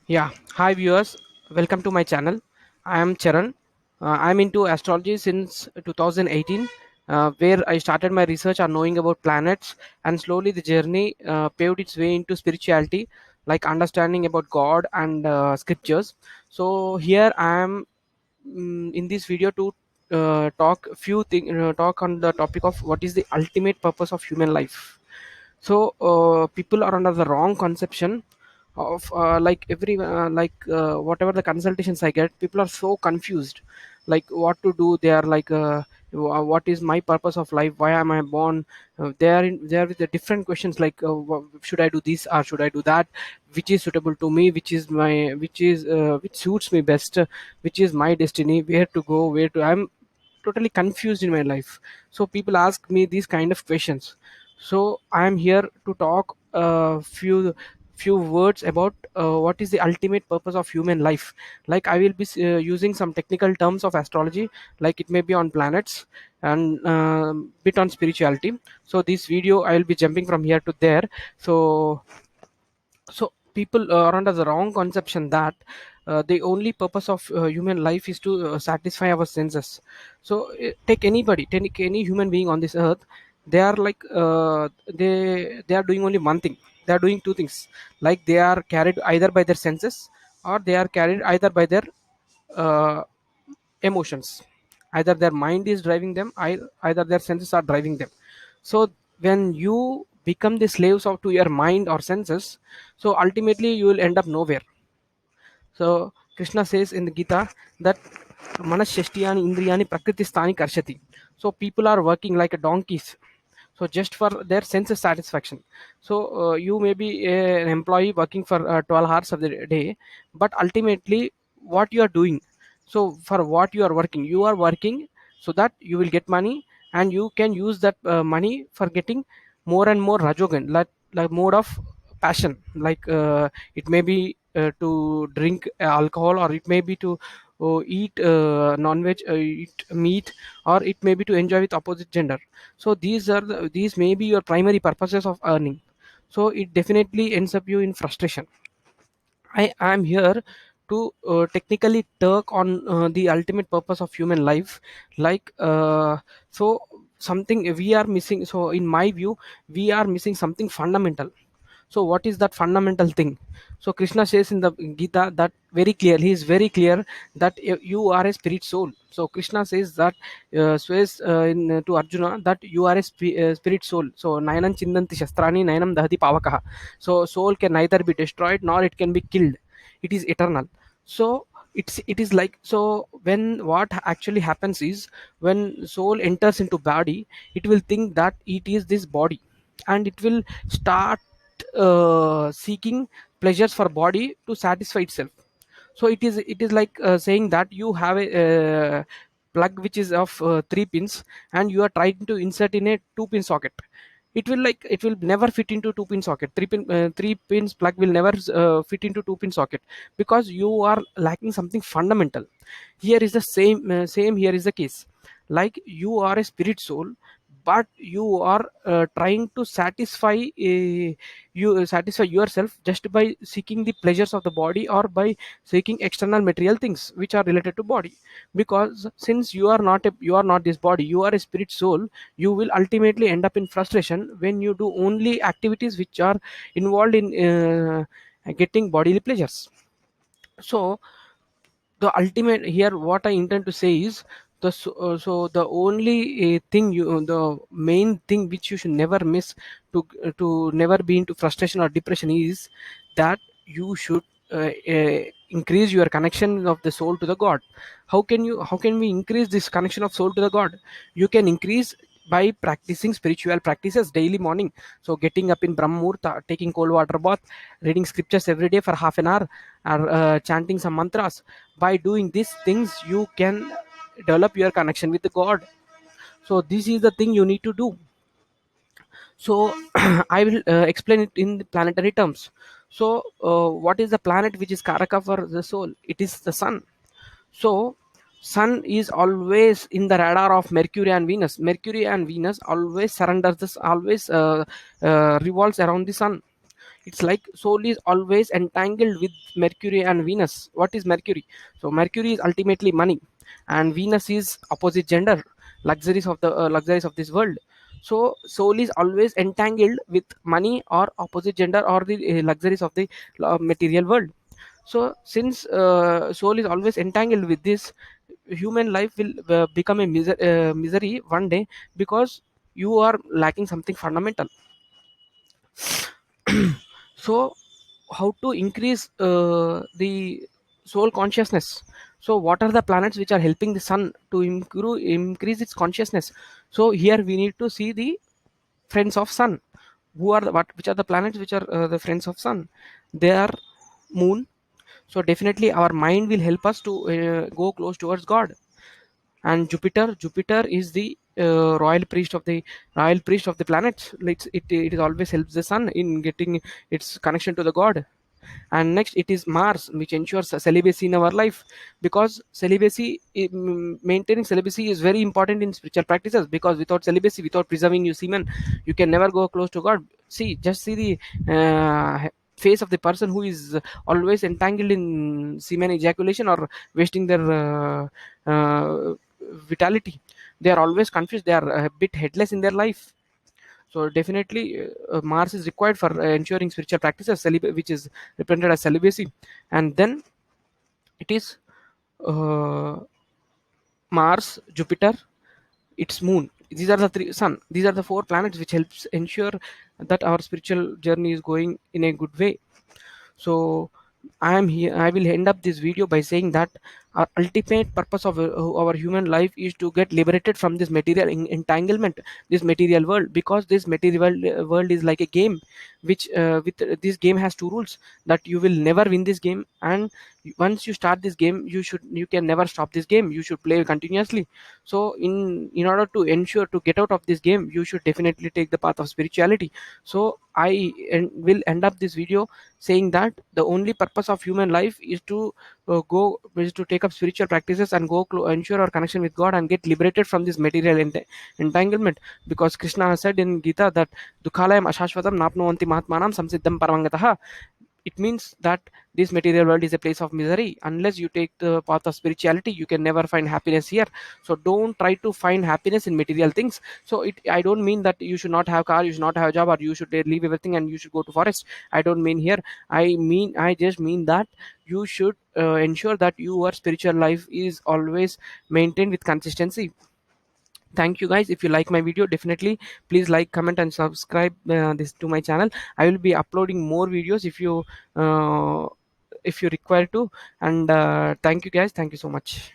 Yeah, hi viewers, welcome to my channel. I am Charan. I'm into astrology since 2018, where I started my research on knowing about planets, and slowly the journey paved its way into spirituality, like understanding about God and scriptures. So here I am in this video to talk on the topic of what is the ultimate purpose of human life. So people are under the wrong conception of like whatever the consultations I get, people are so confused, like what to do. They are like what is my purpose of life, why am I born? They are with the different questions like should I do this or should I do that, which is suitable to me, which suits me best, which is my destiny, where to go, where to. I'm totally confused in my life. So people ask me these kind of questions. So I am here to talk a few words about what is the ultimate purpose of human life. Like I will be using some technical terms of astrology, like it may be on planets and bit on spirituality. So this video I will be jumping from here to there. So so people are under the wrong conception that the only purpose of human life is to satisfy our senses. So take anybody, take any human being on this earth. They are like they are doing only one thing. They are doing two things, like they are carried either by their senses, or they are carried either by their uh, emotions. Either their mind is driving them, either their senses are driving them. So when you become the slaves of to your mind or senses, so ultimately you will end up nowhere. So Krishna says in the Gita that manashashtiyani indriyani prakriti karshati. So people are working like a donkeys, so just for their sense satisfaction. So you may be an employee working for 12 hours of the day, but ultimately what you are doing, so for what you are working so that you will get money, and you can use that money for getting more and more rajogan, like mode of passion, like it may be to drink alcohol, or it may be to eat non-veg, eat meat, or it may be to enjoy with opposite gender. So these may be your primary purposes of earning. So it definitely ends up you in frustration. I am here to technically talk on the ultimate purpose of human life. like so something we are missing. So in my view, we are missing something fundamental. So what is that fundamental thing? So Krishna says in the Gita that very clear, he is very clear that you are a spirit soul. So Krishna says that to Arjuna that you are a spirit soul. So nayanam chindanti shastrani nayanam dahati pavakaha. So soul can neither be destroyed nor it can be killed. It is eternal. So it is like, so when what actually happens is, when soul enters into body, it will think that it is this body, and it will start seeking pleasures for body to satisfy itself. So it is like saying that you have a plug which is of 3 pins, and you are trying to insert in a 2 pin socket. It will never fit into 2 pin socket. 3 pins plug will never fit into 2 pin socket, because you are lacking something fundamental. Here is the same here is the case. Like you are a spirit soul, but you are trying to satisfy yourself just by seeking the pleasures of the body, or by seeking external material things which are related to body. Because since you are not this body, you are a spirit soul, you will ultimately end up in frustration when you do only activities which are involved in getting bodily pleasures. So the ultimate here, what I intend to say is, so the only thing you the main thing which you should never miss to never be into frustration or depression is that you should increase your connection of the soul to the god. How can we increase this connection of soul to the god? You can increase by practicing spiritual practices daily morning. So getting up in Brahma Muhurta, taking cold water bath, reading scriptures every day for half an hour, or chanting some mantras. By doing these things, you can develop your connection with the god. So this is the thing you need to do. So I will explain it in the planetary terms. So what is the planet which is karaka for the soul? It is the sun. So sun is always in the radar of Mercury and Venus. Mercury and Venus always surrenders this, always revolves around the sun. It's like soul is always entangled with Mercury and Venus. What is Mercury? So Mercury is ultimately money, and Venus is opposite gender, luxuries of this world. So soul is always entangled with money or opposite gender or the luxuries of the material world. So since soul is always entangled with this, human life will become a misery one day, because you are lacking something fundamental. So how to increase the soul consciousness? So what are the planets which are helping the sun to increase its consciousness? So here we need to see the friends of sun. Who are the what which are the planets which are the friends of sun? They are moon. So definitely our mind will help us to go close towards god. And Jupiter is the royal priest of the planets. It always helps the sun in getting its connection to the god. And next it is Mars, which ensures celibacy in our life, because maintaining celibacy is very important in spiritual practices, because without celibacy, without preserving your semen, you can never go close to god. Just see the face of the person who is always entangled in semen ejaculation or wasting their vitality. They are always confused, they are a bit headless in their life. So definitely Mars is required for ensuring spiritual practices, which is represented as celibacy. And then it is uh, Mars, Jupiter, its moon. These are the three sun. These are the four planets which helps ensure that our spiritual journey is going in a good way. So I will end up this video by saying that our ultimate purpose of our human life is to get liberated from this material entanglement, this material world, because this material world is like a game, which with this game has two rules: that you will never win this game, and once you start this game, you can never stop this game. You should play continuously. So in order to ensure to get out of this game, you should definitely take the path of spirituality. So will end up this video saying that the only purpose of human life is to take up spiritual practices and ensure our connection with god and get liberated from this material entanglement, because Krishna has said in Gita that dukhalayam ashashvatam napnuvanti mahatmanam samsiddham paramangataha. It means that this material world is a place of misery. Unless you take the path of spirituality, you can never find happiness here. So don't try to find happiness in material things. So I don't mean that you should not have car, you should not have a job, or you should leave everything and you should go to forest. I don't mean here. I just mean that you should ensure that your spiritual life is always maintained with consistency. Thank you guys. If you like my video, definitely please like, comment and subscribe this to my channel. I will be uploading more videos uh, if you require to. And thank you guys, thank you so much.